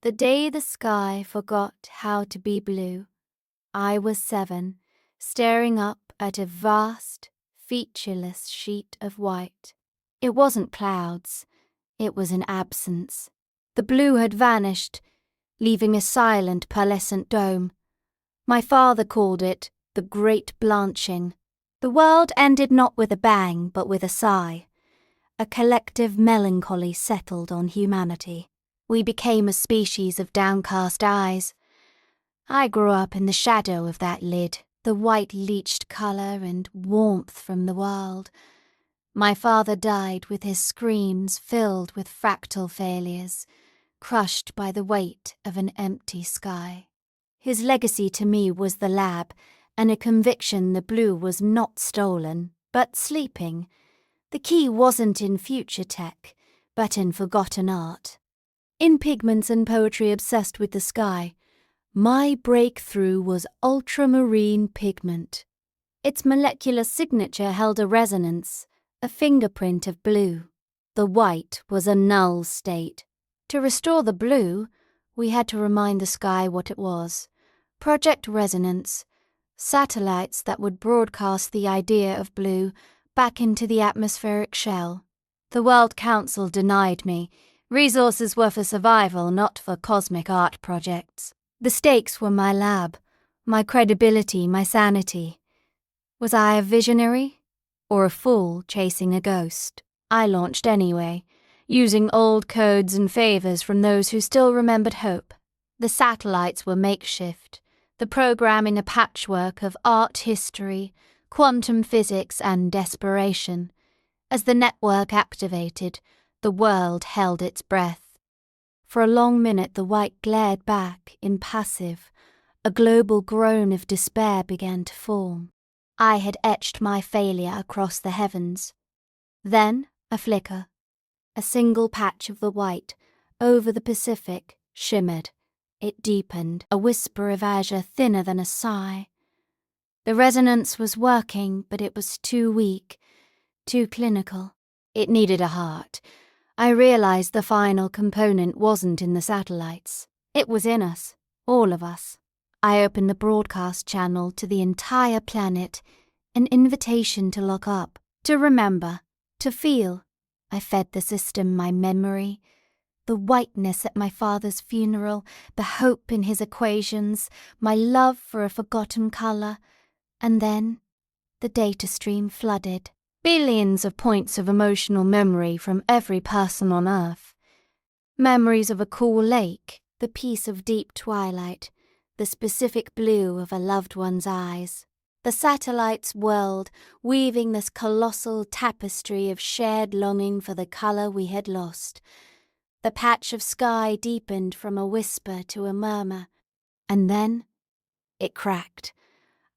The day the sky forgot how to be blue. I was 7, staring up at a vast, featureless sheet of white. It wasn't clouds, it was an absence. The blue had vanished, leaving a silent, pearlescent dome. My father called it the Great Blanching. The world ended not with a bang, but with a sigh. A collective melancholy settled on humanity. We became a species of downcast eyes. I grew up in the shadow of that lid, the white leached colour and warmth from the world. My father died with his screams filled with fractal failures, crushed by the weight of an empty sky. His legacy to me was the lab, and a conviction the blue was not stolen, but sleeping. The key wasn't in future tech, but in forgotten art. In pigments and poetry obsessed with the sky, my breakthrough was ultramarine pigment. Its molecular signature held a resonance, a fingerprint of blue. The white was a null state. To restore the blue, we had to remind the sky what it was. Project Resonance, satellites that would broadcast the idea of blue back into the atmospheric shell. The World Council denied me. Resources were for survival, not for cosmic art projects. The stakes were my lab, my credibility, my sanity. Was I a visionary or a fool chasing a ghost? I launched anyway, using old codes and favors from those who still remembered hope. The satellites were makeshift, the programming a patchwork of art history, quantum physics and desperation. As the network activated, the world held its breath. For a long minute the white glared back, impassive. A global groan of despair began to form. I had etched my failure across the heavens. Then a flicker. A single patch of the white, over the Pacific, shimmered. It deepened, a whisper of azure thinner than a sigh. The resonance was working, but it was too weak, too clinical. It needed a heart. I realized the final component wasn't in the satellites. It was in us, all of us. I opened the broadcast channel to the entire planet, an invitation to look up, to remember, to feel. I fed the system my memory, the whiteness at my father's funeral, the hope in his equations, my love for a forgotten colour, and then the data stream flooded. Billions of points of emotional memory from every person on Earth. Memories of a cool lake, the peace of deep twilight, the specific blue of a loved one's eyes. The satellite's world, weaving this colossal tapestry of shared longing for the colour we had lost. The patch of sky deepened from a whisper to a murmur, and then it cracked.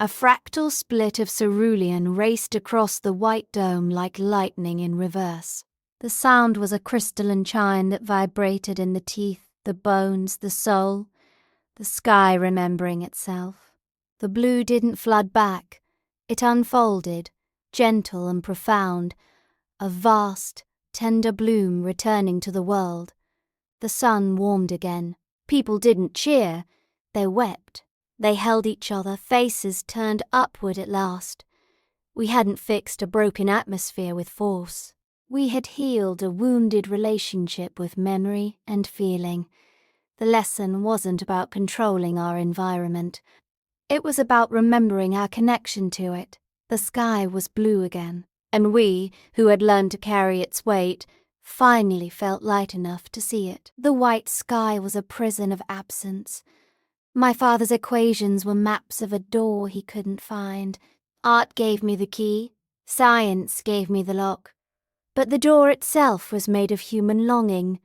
A fractal split of cerulean raced across the white dome like lightning in reverse. The sound was a crystalline chime that vibrated in the teeth, the bones, the soul, the sky remembering itself. The blue didn't flood back. It unfolded, gentle and profound, a vast, tender bloom returning to the world. The sun warmed again. People didn't cheer, they wept. They held each other, faces turned upward at last. We hadn't fixed a broken atmosphere with force. We had healed a wounded relationship with memory and feeling. The lesson wasn't about controlling our environment. It was about remembering our connection to it. The sky was blue again, and we, who had learned to carry its weight, finally felt light enough to see it. The white sky was a prison of absence. My father's equations were maps of a door he couldn't find. Art gave me the key, science gave me the lock. But the door itself was made of human longing.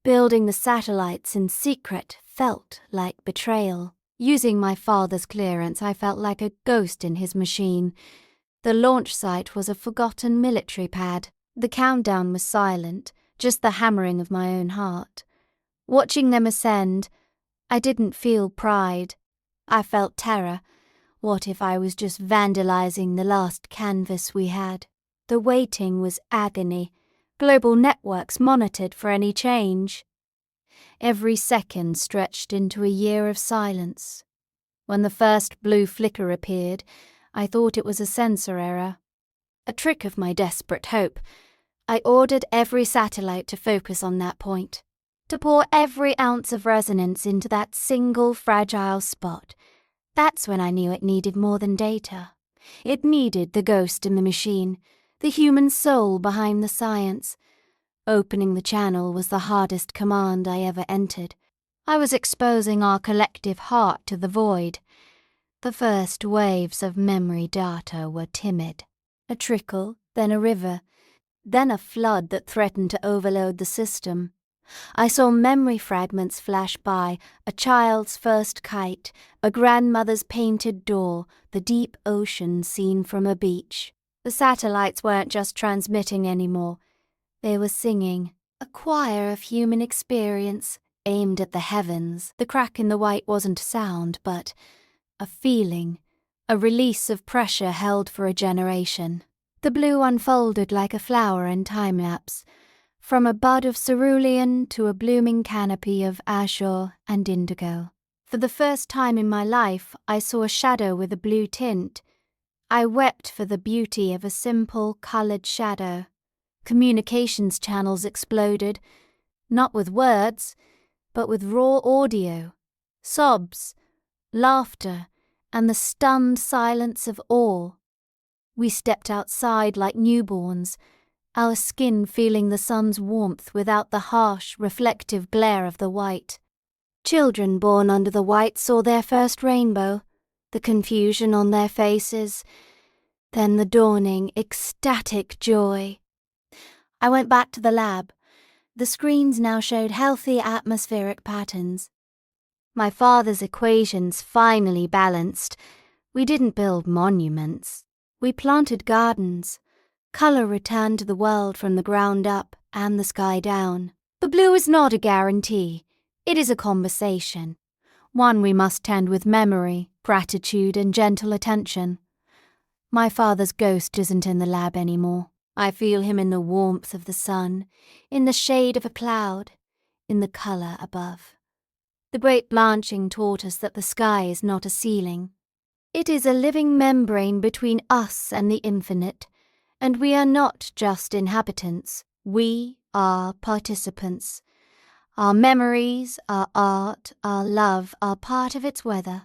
Building the satellites in secret felt like betrayal. Using my father's clearance, I felt like a ghost in his machine. The launch site was a forgotten military pad. The countdown was silent, just the hammering of my own heart. Watching them ascend, I didn't feel pride. I felt terror. What if I was just vandalizing the last canvas we had? The waiting was agony. Global networks monitored for any change. Every second stretched into a year of silence. When the first blue flicker appeared, I thought it was a sensor error. A trick of my desperate hope. I ordered every satellite to focus on that point, to pour every ounce of resonance into that single fragile spot. That's when I knew it needed more than data. It needed the ghost in the machine, the human soul behind the science. Opening the channel was the hardest command I ever entered. I was exposing our collective heart to the void. The first waves of memory data were timid. A trickle, then a river, then a flood that threatened to overload the system. I saw memory fragments flash by, a child's first kite, a grandmother's painted door, the deep ocean seen from a beach. The satellites weren't just transmitting anymore. They were singing, a choir of human experience, aimed at the heavens. The crack in the white wasn't sound, but a feeling, a release of pressure held for a generation. The blue unfolded like a flower in time-lapse, from a bud of cerulean to a blooming canopy of azure and indigo. For the first time in my life, I saw a shadow with a blue tint. I wept for the beauty of a simple, coloured shadow. Communications channels exploded, not with words, but with raw audio, sobs, laughter, and the stunned silence of awe. We stepped outside like newborns, our skin feeling the sun's warmth without the harsh, reflective glare of the white. Children born under the white saw their first rainbow, the confusion on their faces, then the dawning, ecstatic joy. I went back to the lab. The screens now showed healthy atmospheric patterns. My father's equations finally balanced. We didn't build monuments. We planted gardens. Colour returned to the world from the ground up and the sky down. The blue is not a guarantee. It is a conversation. One we must tend with memory, gratitude and gentle attention. My father's ghost isn't in the lab anymore. I feel him in the warmth of the sun, in the shade of a cloud, in the colour above. The great blanching taught us that the sky is not a ceiling. It is a living membrane between us and the infinite, and we are not just inhabitants, we are participants. Our memories, our art, our love are part of its weather.